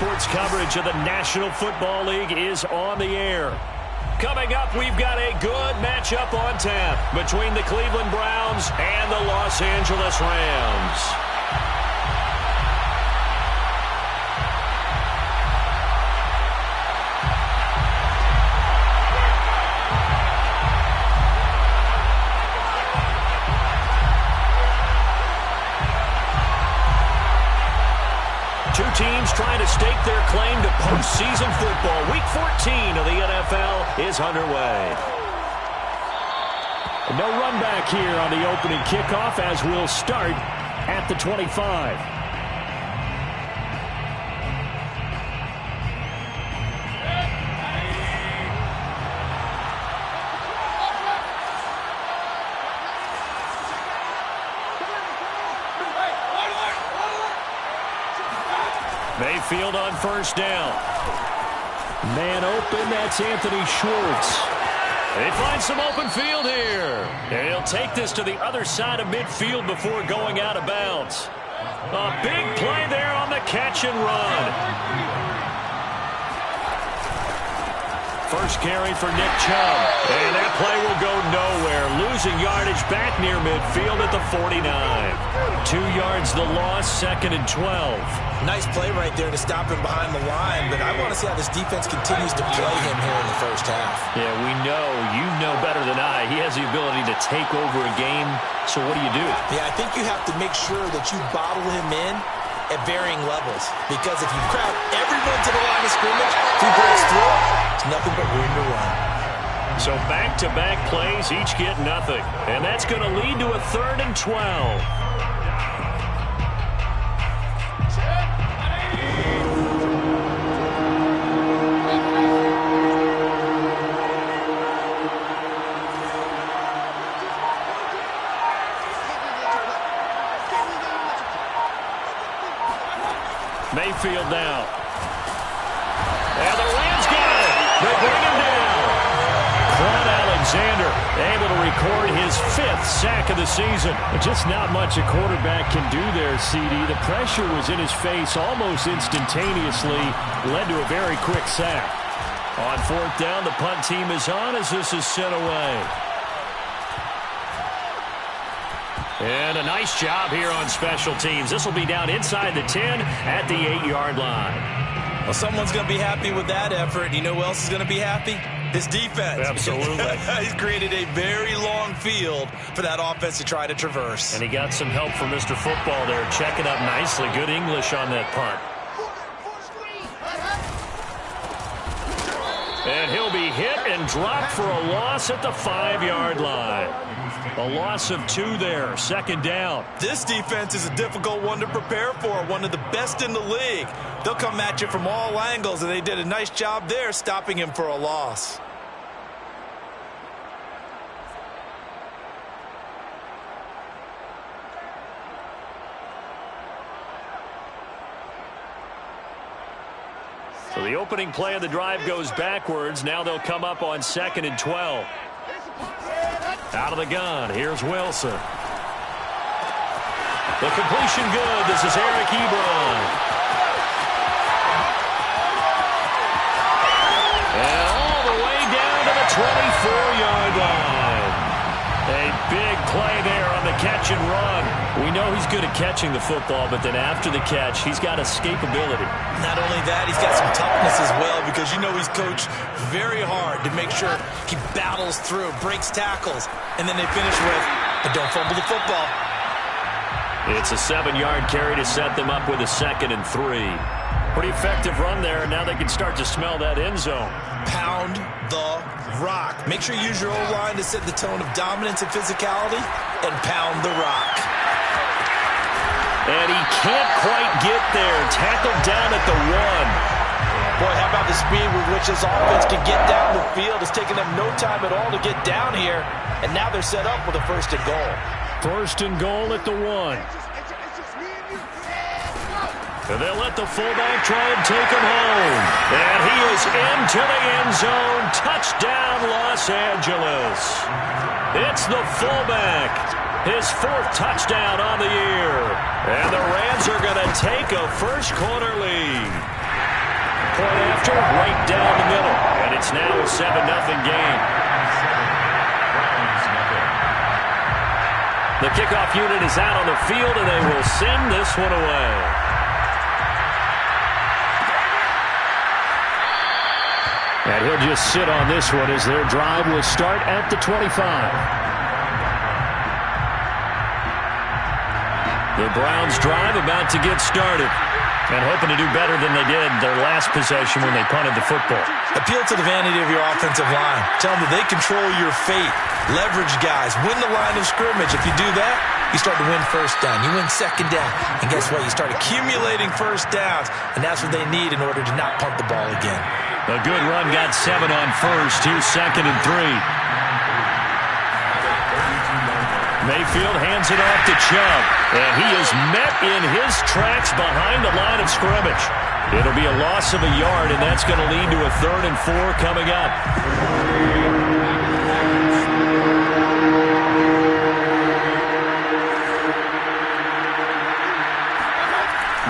Sports coverage of the National Football League is on the air. Coming up, we've got a good matchup on tap between the Cleveland Browns and the Los Angeles Rams. Two teams trying to stake their claim to postseason football. Week 14 of the NFL is underway. No run back here on the opening kickoff as we'll start at the 25. Mayfield on first down. Man open, that's Anthony Schwartz. They find some open field here. And he'll take this to the other side of midfield before going out of bounds. A big play there on the catch and run. First carry for Nick Chubb. And that play will go nowhere. Losing yardage back near midfield at the 49. 2 yards the loss, 2nd and 12. Nice play right there to stop him behind the line, but I want to see how this defense continues to play him here in the first half. Yeah, we know, you know better than I, he has the ability to take over a game, so what do you do? Yeah, I think you have to make sure that you bottle him in at varying levels, because if you crowd everyone to the line of scrimmage, if he breaks through, it's nothing but room to run. So back-to-back plays, each get nothing, and that's going to lead to a 3rd and 12. Mayfield now. And the Rams got it. They bring him down. Quan Alexander able to record his 5th sack of the season. But just not much a quarterback can do there, CD. The pressure was in his face almost instantaneously. Led to a very quick sack. On 4th down, the punt team is on as this is sent away. And a nice job here on special teams. This will be down inside the 10 at the 8-yard line. Well, someone's going to be happy with that effort. You know who else is going to be happy? His defense. Absolutely. He's created a very long field for that offense to try to traverse. And he got some help from Mr. Football there, checking up nicely. Good English on that punt. And he'll be hit and dropped for a loss at the 5-yard line. A loss of 2 there, 2nd down. This defense is a difficult one to prepare for, one of the best in the league. They'll come at you from all angles, and they did a nice job there stopping him for a loss. So the opening play of the drive goes backwards. Now they'll come up on 2nd and 12. Out of the gun, here's Wilson. The completion good. This is Eric Ebron. And all the way down to the 24-yard line. A big play there on the catch and run. We know he's good at catching the football, but then after the catch, he's got escapability. Not only that, he's got some toughness as well, because you know he's coached very hard to make sure he battles through, breaks tackles, and then they finish with, but don't fumble the football. It's a 7-yard carry to set them up with a 2nd and 3. Pretty effective run there. Now they can start to smell that end zone. Pound the rock. Make sure you use your O-line to set the tone of dominance and physicality, and pound the rock. And he can't quite get there. Tackled down at the 1. Boy, how about the speed with which this offense can get down the field? It's taken them no time at all to get down here, and now they're set up with a 1st and goal. 1st and goal at the 1. And they'll let the fullback try and take him home. And he is into the end zone. Touchdown, Los Angeles. It's the fullback. His 4th touchdown on the year. And the Rams are going to take a first quarter lead. point after, right down the middle. And it's now a 7-0 game. The kickoff unit is out on the field, and they will send this one away. And he'll just sit on this one as their drive will start at the 25. The Browns drive about to get started. And hoping to do better than they did their last possession when they punted the football. Appeal to the vanity of your offensive line. Tell them that they control your fate. Leverage guys. Win the line of scrimmage. If you do that, you start to win first down. You win second down. And guess what? You start accumulating first downs. And that's what they need in order to not punt the ball again. A good run got 7 on first. Here's 2nd and 3. Mayfield hands it off to Chubb, and he is met in his tracks behind the line of scrimmage. It'll be a loss of a yard, and that's going to lead to a 3rd and 4 coming up.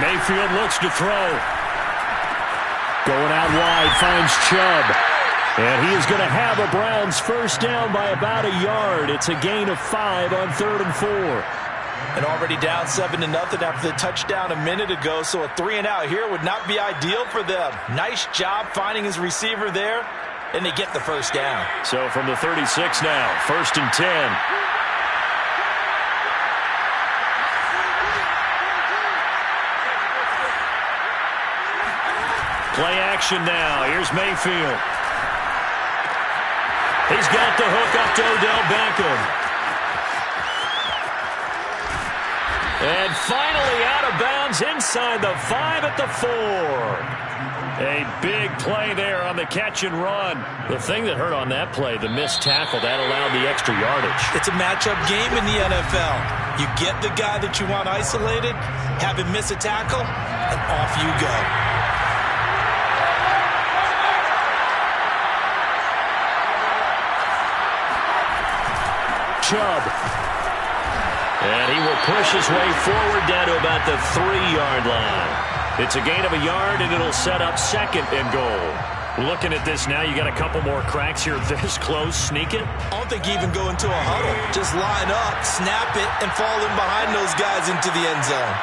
Mayfield looks to throw. Going out wide, finds Chubb. And he is going to have a Browns first down by about a yard. It's a gain of 5 on 3rd and 4. And already down 7-0 after the touchdown a minute ago, so a 3-and-out here would not be ideal for them. Nice job finding his receiver there, and they get the first down. So from the 36 now, 1st and 10. Play action now. Here's Mayfield. He's got the hook up to Odell Beckham. And finally out of bounds inside the 5 at the 4. A big play there on the catch and run. The thing that hurt on that play, the missed tackle, that allowed the extra yardage. It's a matchup game in the NFL. You get the guy that you want isolated, have him miss a tackle, and off you go. Chubb. And he will push his way forward down to about the 3-yard line. It's a gain of a yard, and it'll set up 2nd and goal. Looking at this now, you got a couple more cracks here this close. Sneak it? I don't think you even go into a huddle. Just line up, snap it, and fall in behind those guys into the end zone.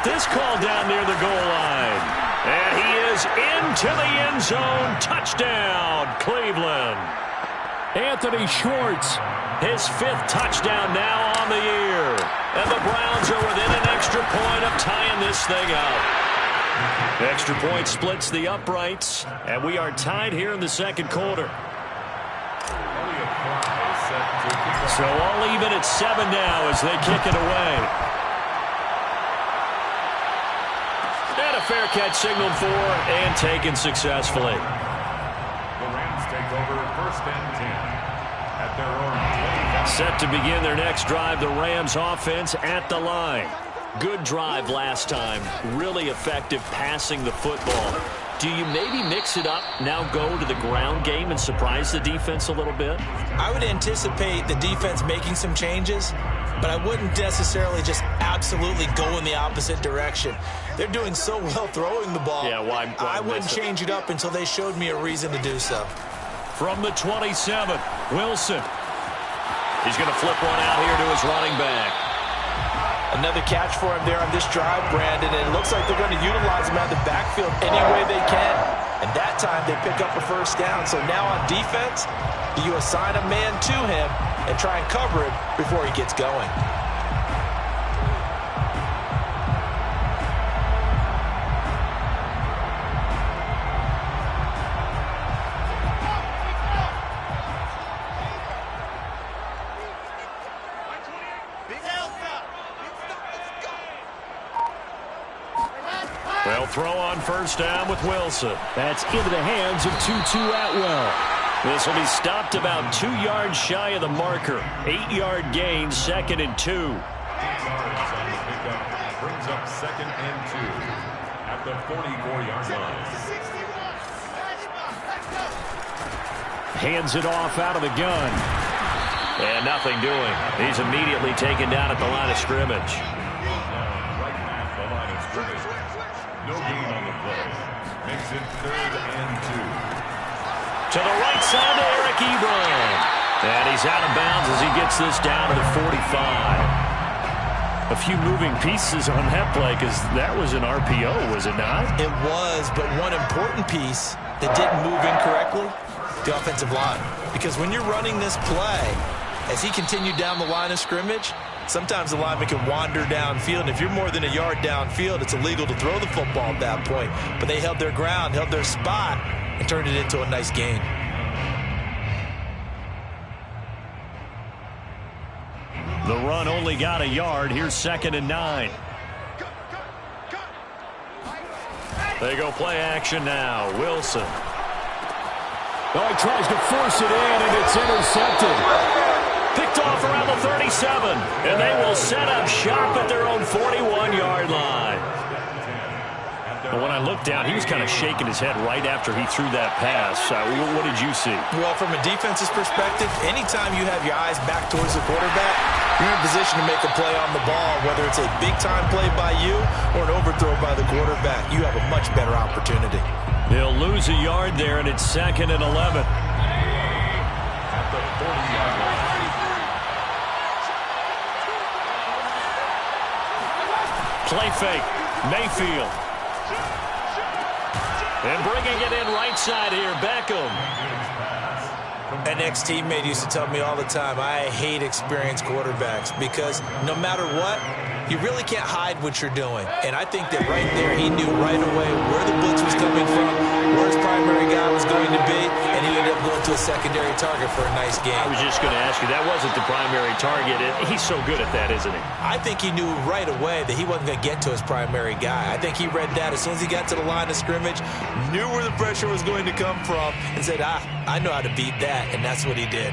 This call down near the goal line. And he is into the end zone. Touchdown, Cleveland. Anthony Schwartz, his 5th touchdown now on the year. And the Browns are within an extra point of tying this thing up. Extra point splits the uprights. And we are tied here in the 2nd quarter. So all even at 7 now as they kick it away. Fair catch signaled for and taken successfully. The Rams take over 1st and 10 at their own. Set to begin their next drive, the Rams offense at the line. Good drive last time. Really effective passing the football. Do you maybe mix it up, now go to the ground game and surprise the defense a little bit? I would anticipate the defense making some changes, but I wouldn't necessarily just absolutely go in the opposite direction. They're doing so well throwing the ball. Yeah, why I wouldn't change it up until they showed me a reason to do so. From the 27, Wilson. He's going to flip one out here to his running back. Another catch for him there on this drive, Brandon, and it looks like they're going to utilize him out of the backfield any way they can. And that time they pick up a first down. So now on defense, do you assign a man to him and try and cover him before he gets going? They'll throw on first down with Wilson. That's into the hands of Tutu Atwell. This will be stopped about 2 yards shy of the marker. 8-yard gain, 2nd and 2. Brings up 2nd and 2 at the 44-yard line. Hands it off out of the gun. And nothing doing. He's immediately taken down at the line of scrimmage. Right at the line of scrimmage. No gain on the play. Makes it 3rd and 2. To the right side to Eric Ebron. And he's out of bounds as he gets this down to the 45. A few moving pieces on that play because that was an RPO, was it not? It was, but one important piece that didn't move incorrectly, the offensive line. Because when you're running this play, as he continued down the line of scrimmage, sometimes the lineman can wander downfield. And if you're more than a yard downfield, it's illegal to throw the football at that point. But they held their ground, held their spot, and turned it into a nice gain. The run only got a yard. Here's 2nd and 9. They go play action now. Wilson. Oh, he tries to force it in, and it's intercepted. Picked off around the 37. And they will set up shop at their own 41-yard line. But when I looked down, he was kind of shaking his head right after he threw that pass. What did you see? Well, from a defense's perspective, anytime you have your eyes back towards the quarterback, you're in position to make a play on the ball, whether it's a big-time play by you or an overthrow by the quarterback. You have a much better opportunity. They'll lose a yard there, and it's 2nd and 11. At the 40-yard line. Play fake. Mayfield. And bringing it in right side here, Beckham. An ex-teammate used to tell me all the time, I hate experienced quarterbacks because no matter what, you really can't hide what you're doing. And I think that right there, he knew right away where the blitz was coming from, where his primary guy was going to be, and he ended up going to a secondary target for a nice game. I was just going to ask you, that wasn't the primary target. He's so good at that, isn't he? I think he knew right away that he wasn't going to get to his primary guy. I think he read that as soon as he got to the line of scrimmage, knew where the pressure was going to come from, and said, I know how to beat that, and that's what he did.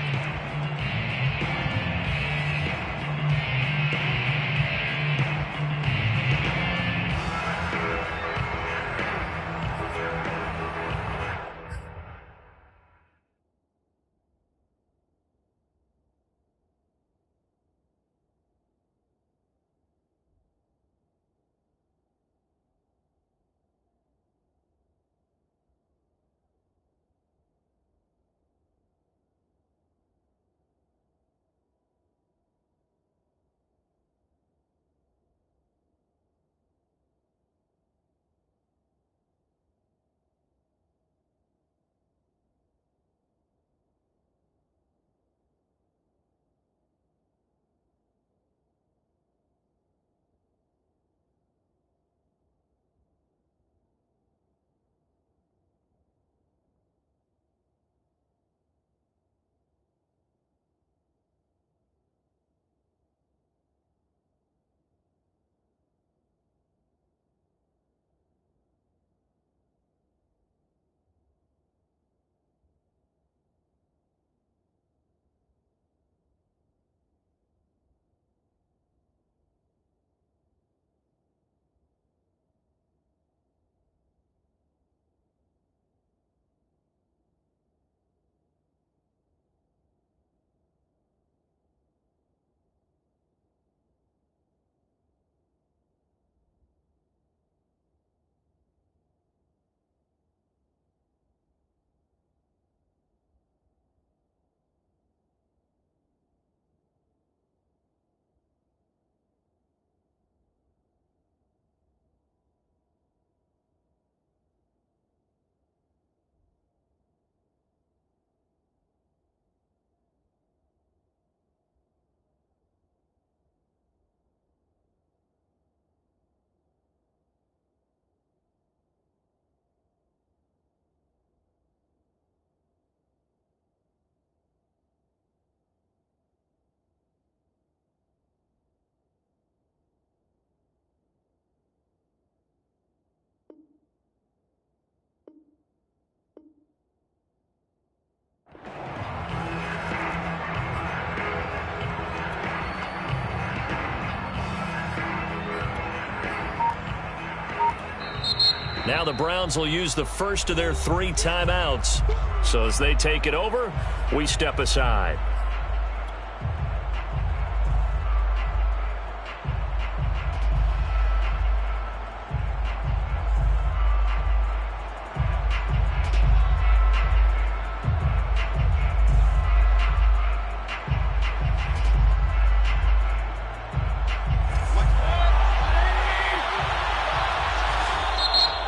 Now the Browns will use the first of their 3 timeouts. So as they take it over, we step aside.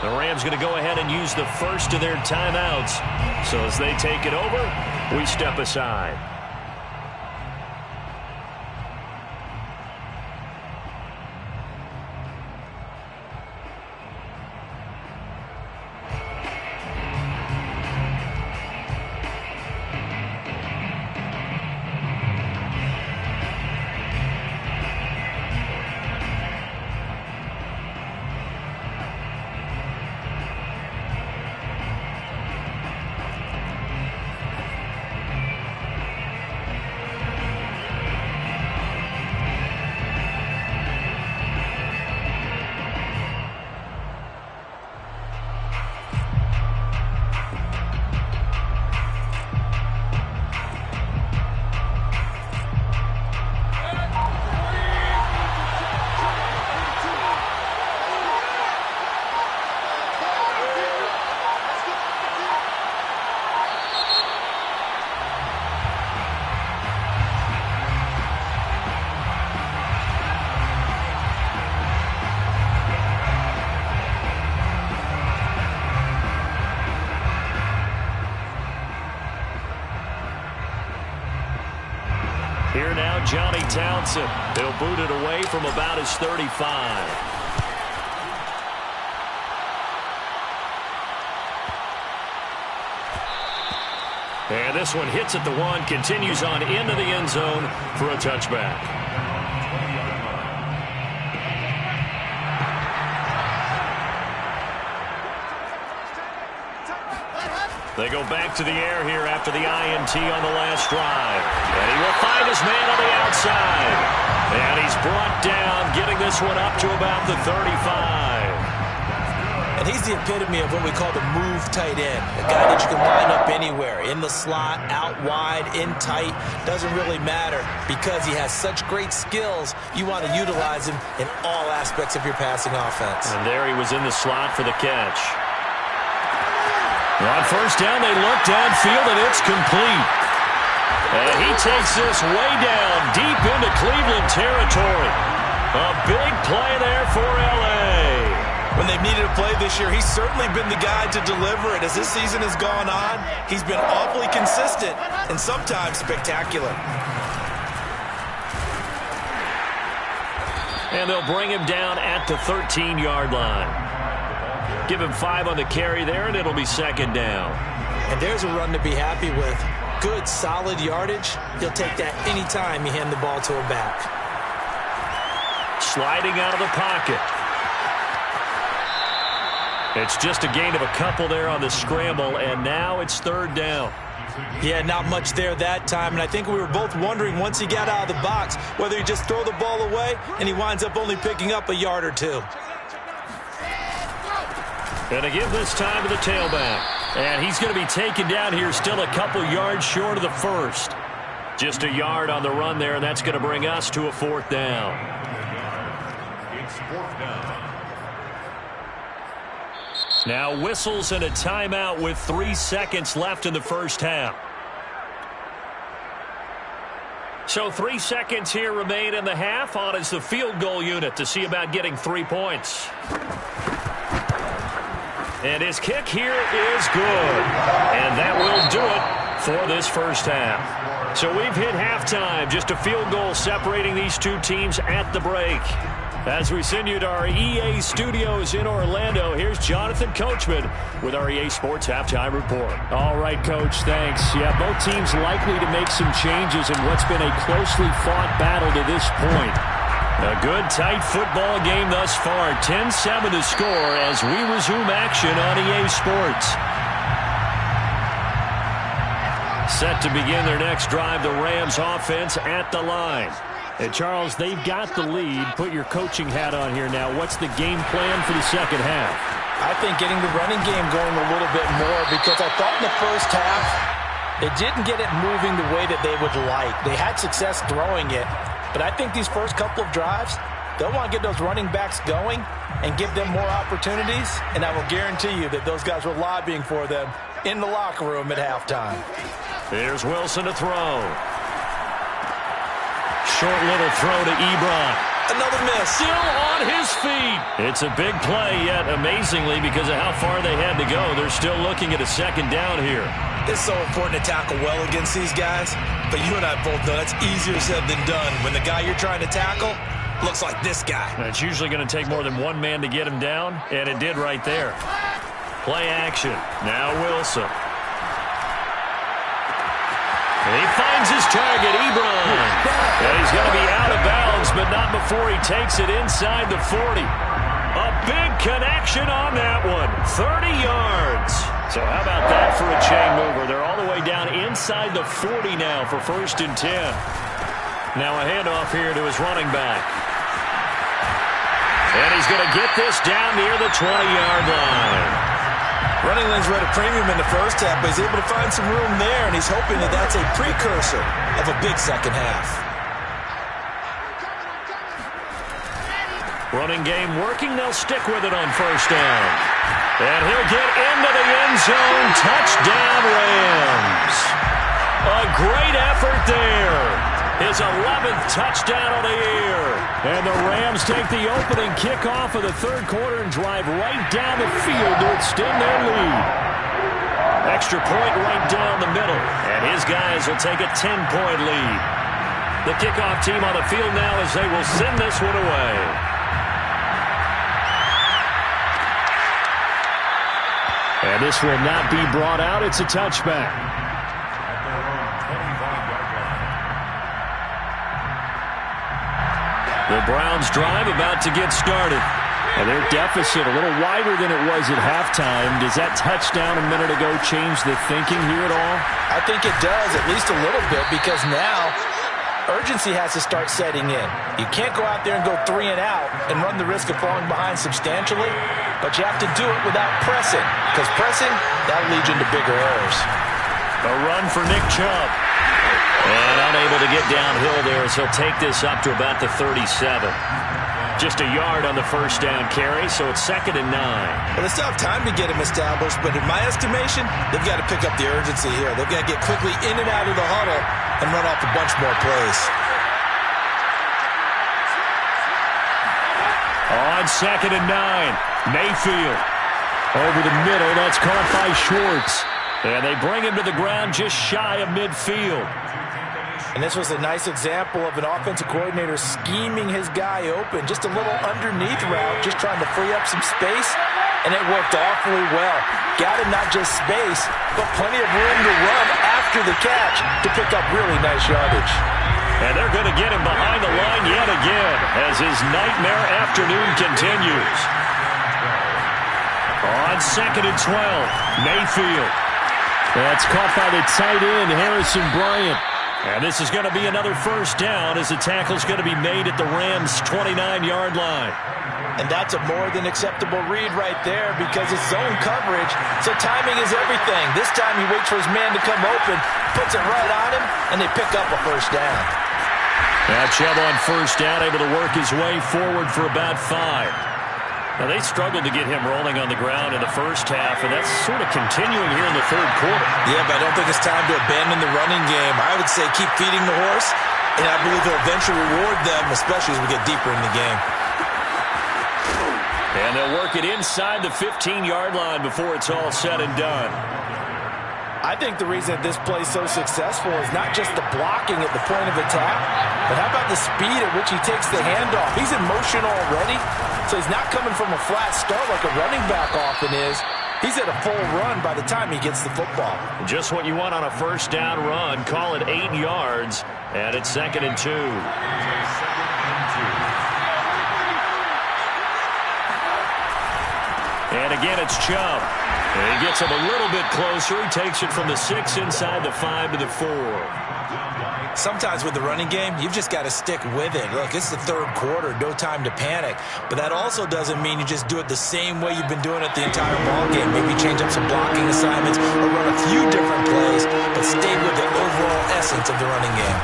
The Rams going to go ahead and use the first of their timeouts. So as they take it over, we step aside. Here now, Johnny Townsend. They'll boot it away from about his 35. And this one hits at the 1, continues on into the end zone for a touchback. They go back to the air here after the INT on the last drive. And he will find his man on the outside. And he's brought down, getting this one up to about the 35. And he's the epitome of what we call the move tight end. A guy that you can line up anywhere. In the slot, out wide, in tight. Doesn't really matter because he has such great skills. You want to utilize him in all aspects of your passing offense. And there he was in the slot for the catch. On first down, they look downfield, and it's complete. And he takes this way down, deep into Cleveland territory. A big play there for L.A. When they've needed a play this year, he's certainly been the guy to deliver it. As this season has gone on, he's been awfully consistent and sometimes spectacular. And they'll bring him down at the 13-yard line. Give him 5 on the carry there, and it'll be second down. And there's a run to be happy with. Good, solid yardage. He'll take that any time you hand the ball to a back. Sliding out of the pocket. It's just a gain of a couple there on the scramble, and now it's third down. Yeah, not much there that time, and I think we were both wondering once he got out of the box whether he just throw the ball away and he winds up only picking up a yard or two. And to give this time to the tailback. And he's going to be taken down here still a couple yards short of the first. Just a yard on the run there, and that's going to bring us to a fourth down. It's fourth down. Now whistles and a timeout with 3 seconds left in the first half. So 3 seconds here remain in the half. On is the field goal unit to see about getting 3 points. And his kick here is good. And that will do it for this first half. So we've hit halftime. Just a field goal separating these two teams at the break. As we send you to our EA studios in Orlando, here's Jonathan Coachman with our EA Sports Halftime Report. All right, Coach, thanks. Yeah, both teams likely to make some changes in what's been a closely fought battle to this point. A good, tight football game thus far. 10-7 to score as we resume action on EA Sports. Set to begin their next drive, the Rams offense at the line. And Charles, they've got the lead. Put your coaching hat on here now. What's the game plan for the second half? I think getting the running game going a little bit more, because I thought in the first half they didn't get it moving the way that they would like. They had success throwing it. But I think these first couple of drives, they'll want to get those running backs going and give them more opportunities. And I will guarantee you that those guys were lobbying for them in the locker room at halftime. Here's Wilson to throw. Short little throw to Ebron. Another miss. Still on his feet. It's a big play, yet amazingly, because of how far they had to go, they're still looking at a second down here. It's so important to tackle well against these guys, but you and I both know that's easier said than done when the guy you're trying to tackle looks like this guy. It's usually going to take more than one man to get him down, and it did right there. Play action. Now Wilson. He finds his target, Ebron. And he's going to be out of bounds, but not before he takes it inside the 40. A big connection on that one. 30 yards. So how about that for a chain mover? They're all the way down inside the 40 now for 1st and 10. Now a handoff here to his running back. And he's going to get this down near the 20-yard line. Running lanes were at a premium in the first half, but he's able to find some room there, and he's hoping that that's a precursor of a big second half. Running game working. They'll stick with it on 1st down. And he'll get into the end zone. Touchdown, Rams. A great effort there. His 11th touchdown of the year. And the Rams take the opening kickoff of the 3rd quarter and drive right down the field to extend their lead. Extra point right down the middle. And his guys will take a 10-point lead. The kickoff team on the field now as they will send this one away. And this will not be brought out. It's a touchback. The Browns drive about to get started. And their deficit a little wider than it was at halftime. Does that touchdown a minute ago change the thinking here at all? I think it does, at least a little bit, because now urgency has to start setting in. You can't go out there and go 3 and out and run the risk of falling behind substantially, but you have to do it without pressing, because pressing, that'll lead you into bigger errors. A run for Nick Chubb. And unable to get downhill there as he'll take this up to about the 37. Just a yard on the 1st down carry, so it's 2nd and 9. Well, they still have time to get him established, but in my estimation, they've got to pick up the urgency here. They've got to get quickly in and out of the huddle and run off a bunch more plays. On 2nd and 9, Mayfield. Over the middle, that's caught by Schwartz. And they bring him to the ground just shy of midfield. And this was a nice example of an offensive coordinator scheming his guy open. Just a little underneath route, just trying to free up some space. And it worked awfully well. Got him not just space, but plenty of room to run after the catch to pick up really nice yardage. And they're going to get him behind the line yet again as his nightmare afternoon continues. On 2nd and 12, Mayfield. That's caught by the tight end, Harrison Bryant. And this is going to be another 1st down as the tackle's going to be made at the Rams' 29-yard line. And that's a more than acceptable read right there because it's zone coverage, so timing is everything. This time he waits for his man to come open, puts it right on him, and they pick up a 1st down. Now Chubb on 1st down, able to work his way forward for about 5. Now, they struggled to get him rolling on the ground in the 1st half, and that's sort of continuing here in the 3rd quarter. Yeah, but I don't think it's time to abandon the running game. I would say keep feeding the horse, and I believe he'll eventually reward them, especially as we get deeper in the game. And they'll work it inside the 15-yard line before it's all said and done. I think the reason that this play is so successful is not just the blocking at the point of attack, but how about the speed at which he takes the handoff? He's in motion already, so he's not coming from a flat start like a running back often is. He's at a full run by the time he gets the football. Just what you want on a 1st down run. Call it 8 yards, and it's 2nd and 2. And again, it's Chubb. And he gets him a little bit closer. He takes it from the 6 inside the 5 to the 4. Sometimes with the running game, you've just got to stick with it. Look, it's the 3rd quarter, no time to panic. But that also doesn't mean you just do it the same way you've been doing it the entire ball game. Maybe change up some blocking assignments or run a few different plays, but stay with the overall essence of the running game.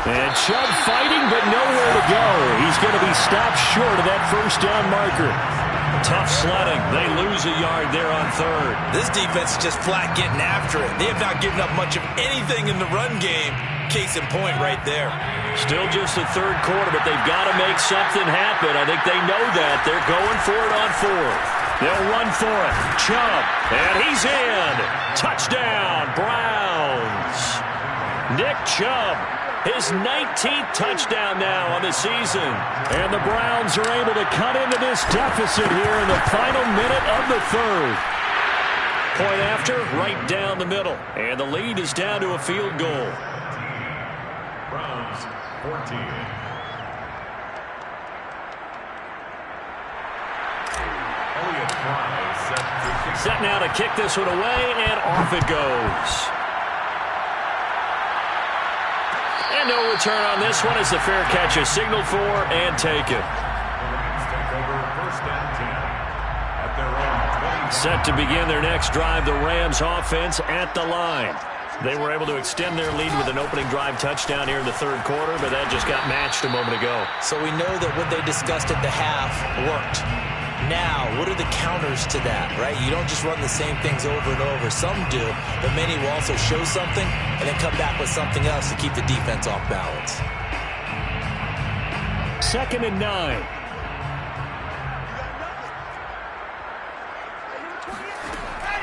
And Chubb fighting, but nowhere to go. He's going to be stopped short of that 1st down marker. Tough sledding. They lose a yard there on third. This defense is just flat getting after it. They have not given up much of anything in the run game. Case in point right there. Still just the third quarter, but they've got to make something happen. I think they know that. They're going for it on fourth. They'll run for it. Chubb, and he's in. Touchdown, Browns. Nick Chubb, his 19th touchdown now on the season. And the Browns are able to cut into this deficit here in the final minute of the third. Point after, right down the middle. And the lead is down to a field goal. Browns 14. Elliott Fry Set now to kick this one away, and off it goes. And no return on this one as the fair catch is signaled for and taken. The Rams take over first and 10 at their own 20. Set to begin their next drive, the Rams offense at the line. They were able to extend their lead with an opening drive touchdown here in the third quarter, but that just got matched a moment ago. So we know that what they discussed at the half worked. Now, what are the counters to that, right? You don't just run the same things over and over. Some do, but many will also show something and then come back with something else to keep the defense off balance. 2nd and 9.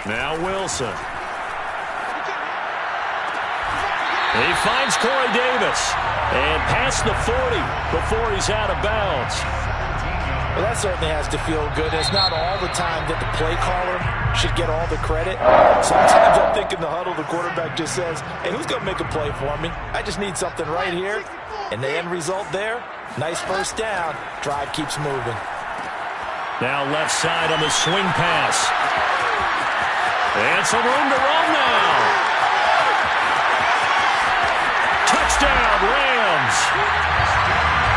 Now Wilson. He finds Corey Davis and past the 40 before he's out of bounds. Well, that certainly has to feel good. It's not all the time that the play caller should get all the credit. Sometimes I think in the huddle, the quarterback just says, hey, who's going to make a play for me? I just need something right here. And the end result there, nice first down. Drive keeps moving. Now left side on the swing pass. And some room to run now. Touchdown, Rams.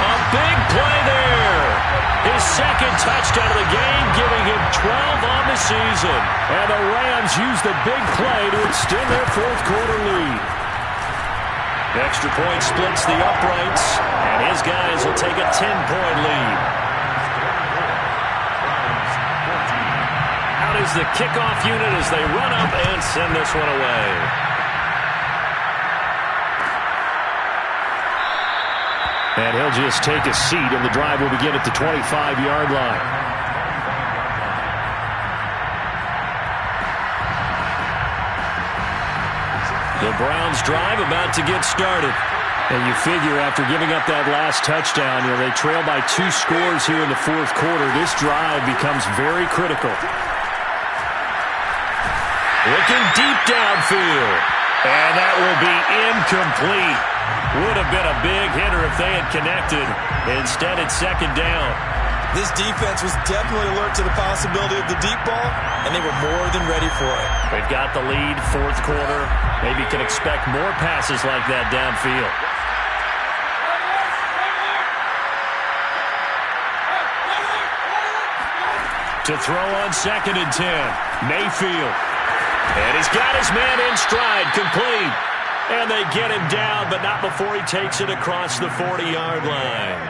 A big play there. His second touchdown of the game, giving him 12 on the season. And the Rams use the big play to extend their fourth quarter lead. Extra point splits the uprights, and his guys will take a 10-point lead. Out is the kickoff unit as they run up and send this one away. And he'll just take a seat, and the drive will begin at the 25-yard line. The Browns drive about to get started. And you figure after giving up that last touchdown, they trail by 2 scores here in the fourth quarter. This drive becomes very critical. Looking deep downfield. And that will be incomplete. Would have been a big hitter if they had connected. Instead, it's second down. This defense was definitely alert to the possibility of the deep ball, and they were more than ready for it. They've got the lead, fourth quarter. Maybe can expect more passes like that downfield. To throw on 2nd and 10, Mayfield. And he's got his man in stride, complete. And they get him down, but not before he takes it across the 40-yard line.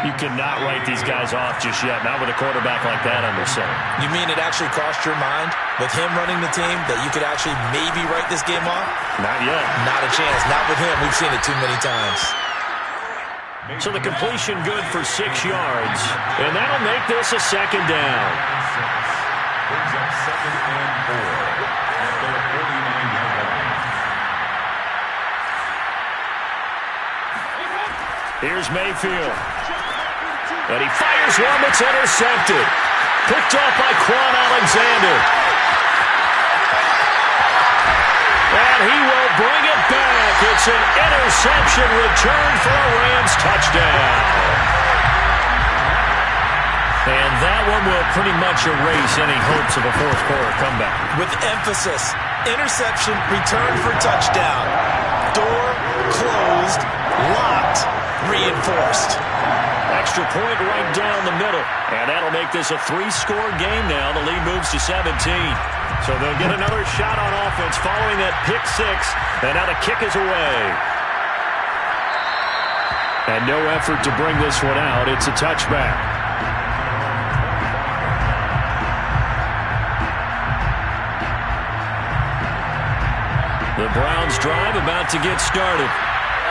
You cannot write these guys off just yet, not with a quarterback like that under center. You mean it actually crossed your mind with him running the team that you could actually maybe write this game off? Not yet. Not a chance. Not with him. We've seen it too many times. So the completion good for 6 yards, and that'll make this a second down. Brings up 2nd and 4 at their 49-yard line. Here's Mayfield. And he fires one that's intercepted. Picked off by Quan Alexander. And he will bring it back. It's an interception return for a Rams touchdown. And that one will pretty much erase any hopes of a fourth quarter comeback. With emphasis, interception, return for touchdown. Door closed, locked, reinforced. Extra point right down the middle. And that'll make this a 3-score game now. The lead moves to 17. So they'll get another shot on offense following that pick 6. And now the kick is away. And no effort to bring this one out. It's a touchback. The Browns drive about to get started.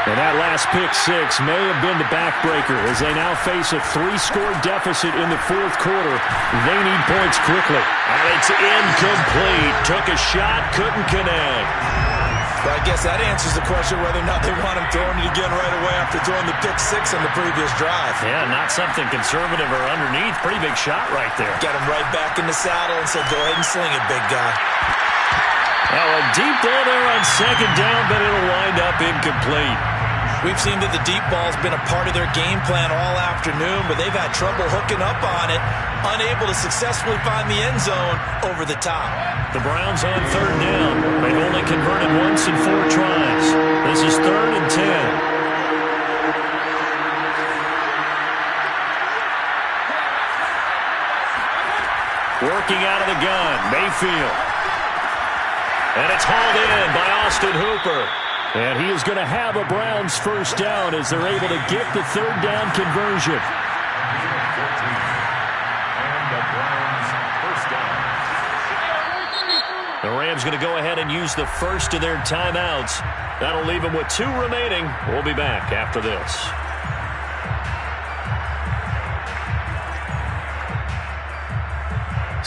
And that last pick six may have been the backbreaker as they now face a 3-score deficit in the fourth quarter. They need points quickly. And it's incomplete. Took a shot, couldn't connect. But I guess that answers the question whether or not they want him throwing it again right away after throwing the pick six on the previous drive. Yeah, not something conservative or underneath. Pretty big shot right there. Got him right back in the saddle and said, go ahead and sling it, big guy. Now a deep ball there on second down, but it'll wind up incomplete. We've seen that the deep ball's been a part of their game plan all afternoon, but they've had trouble hooking up on it, unable to successfully find the end zone over the top. The Browns on third down. They've only converted once in 4 tries. This is 3rd and 10. Working out of the gun, Mayfield. And it's hauled in by Austin Hooper. And he is going to have a Browns first down as they're able to get the third down conversion. And the Browns first down. The Rams going to go ahead and use the first of their timeouts. That'll leave them with 2 remaining. We'll be back after this.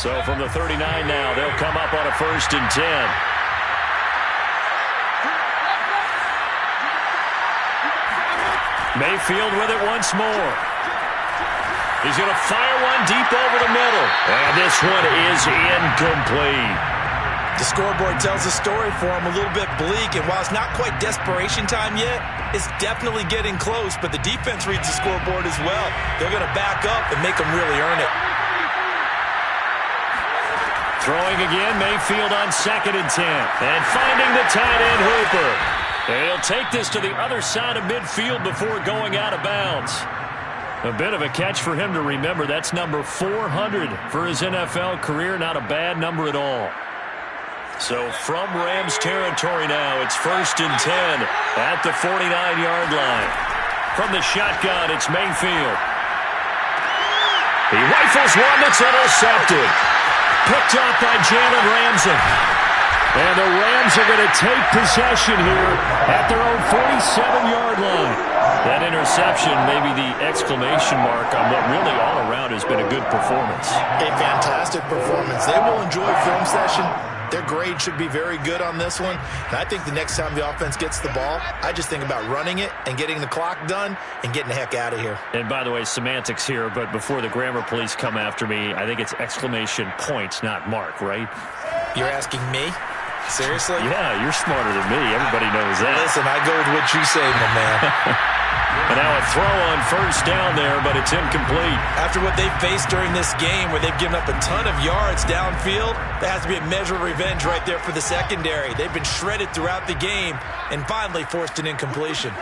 So from the 39 now, they'll come up on a 1st and 10. Mayfield with it once more. He's going to fire one deep over the middle. And this one is incomplete. The scoreboard tells the story for him, a little bit bleak, and while it's not quite desperation time yet, it's definitely getting close, but the defense reads the scoreboard as well. They're going to back up and make them really earn it. Throwing again, Mayfield on 2nd and 10. And finding the tight end, Hooper. And he'll take this to the other side of midfield before going out of bounds. A bit of a catch for him to remember. That's number 400 for his NFL career. Not a bad number at all. So from Rams territory now, it's 1st and 10 at the 49-yard line. From the shotgun, it's Mayfield. He rifles one that's intercepted. Picked up by Jalen Ramsey. And the Rams are going to take possession here at their own 47-yard line. That interception may be the exclamation mark on what really all around has been a good performance. A fantastic performance. They will enjoy film session. Their grade should be very good on this one. And I think the next time the offense gets the ball, I just think about running it and getting the clock done and getting the heck out of here. And by the way, semantics here, but before the grammar police come after me, I think it's exclamation point, not mark, right? You're asking me? Seriously? Yeah, you're smarter than me. Everybody knows that. Listen, I go with what you say, my man. And now a throw on 1st down there, but it's incomplete. After what they've faced during this game where they've given up a ton of yards downfield, there has to be a measure of revenge right there for the secondary. They've been shredded throughout the game and finally forced an incompletion.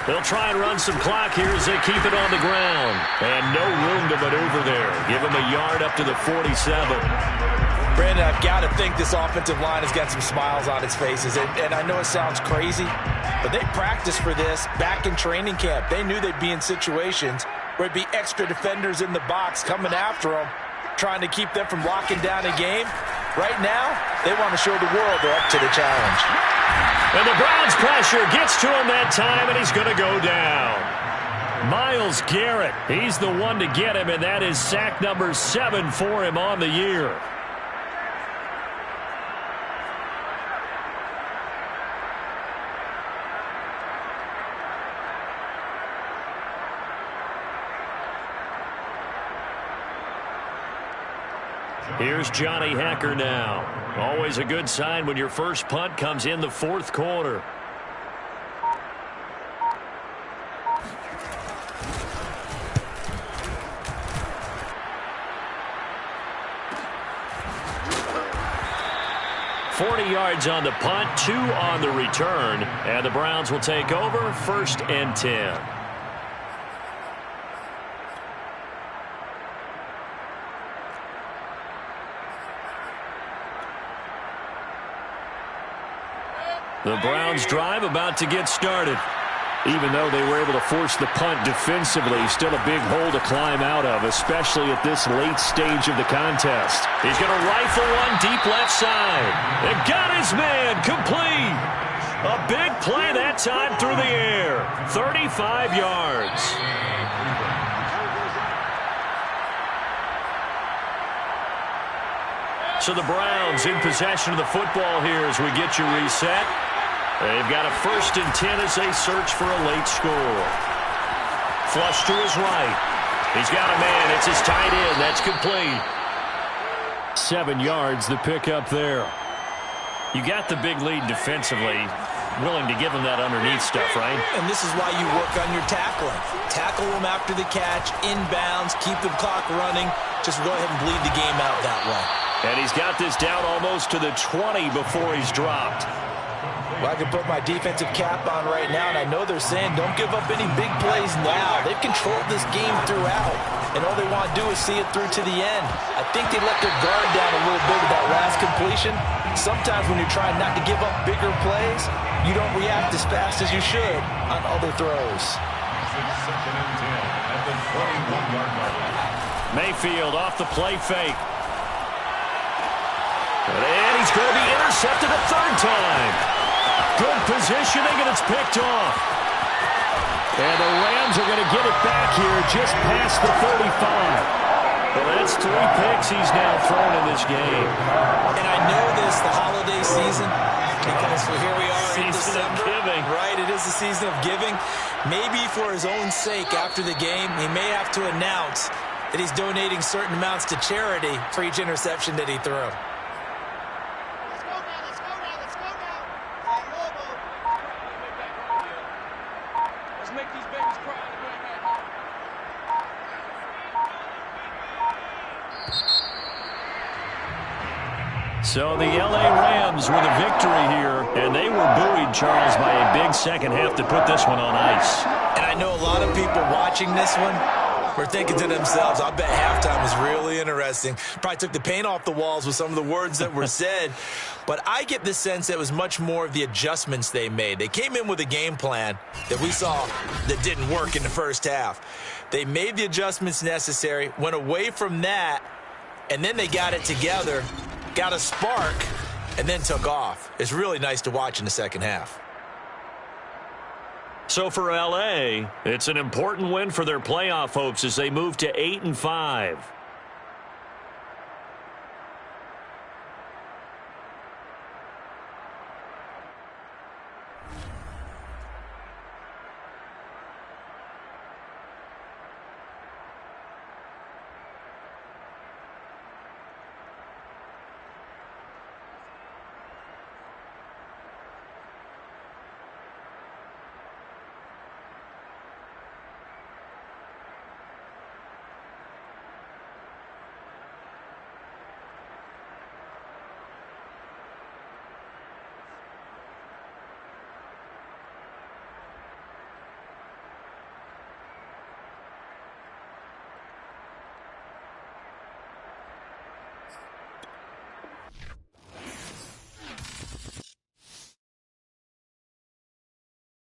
They'll try and run some clock here as they keep it on the ground. And no room to maneuver there. Give them a yard up to the 47. Brandon, I've got to think this offensive line has got some smiles on its faces. And I know it sounds crazy, but they practiced for this back in training camp. They knew they'd be in situations where it'd be extra defenders in the box coming after them, trying to keep them from locking down a game. Right now, they want to show the world they're up to the challenge. And the Browns pressure gets to him that time, and he's going to go down. Myles Garrett, he's the one to get him, and that is sack number 7 for him on the year. Here's Johnny Hekker now. Always a good sign when your first punt comes in the 4th quarter. $40 yards on the punt, 2 on the return, and the Browns will take over 1st and 10. The Browns drive about to get started. Even though they were able to force the punt defensively, still a big hole to climb out of, especially at this late stage of the contest. He's going to rifle one deep left side. They got his man complete. A big play that time through the air. 35 yards. So the Browns in possession of the football here as we get you reset. They've got a 1st and 10 as they search for a late score. Flush to his right. He's got a man. It's his tight end. That's complete. 7 yards the pick up there. You got the big lead defensively. Willing to give him that underneath stuff, right? And this is why you work on your tackling. Tackle him after the catch, inbounds, keep the clock running. Just go ahead and bleed the game out that way. And he's got this down almost to the 20 before he's dropped. Well, I can put my defensive cap on right now, and I know they're saying don't give up any big plays now. They've controlled this game throughout, and all they want to do is see it through to the end. I think they let their guard down a little bit with that last completion. Sometimes when you're trying not to give up bigger plays, you don't react as fast as you should on other throws. 2nd and 10 at the 21-yard line. Mayfield off the play fake. And he's going to be intercepted a 3rd time. Good positioning, and it's picked off. And the Rams are going to get it back here just past the 35. Well, that's 3 picks he's now thrown in this game. And I know this, the holiday season, because here we are in December. Giving. Right, it is the season of giving. Maybe for his own sake after the game, he may have to announce that he's donating certain amounts to charity for each interception that he threw. So the L.A. Rams with a victory here, and they were buoyed, Charles, by a big second half to put this one on ice. And I know a lot of people watching this one were thinking to themselves, I bet halftime was really interesting. Probably took the paint off the walls with some of the words that were said. But I get the sense that it was much more of the adjustments they made. They came in with a game plan that we saw that didn't work in the first half. They made the adjustments necessary, went away from that, and then they got it together, got a spark, and then took off. It's really nice to watch in the second half. So for L.A., it's an important win for their playoff hopes as they move to 8-5.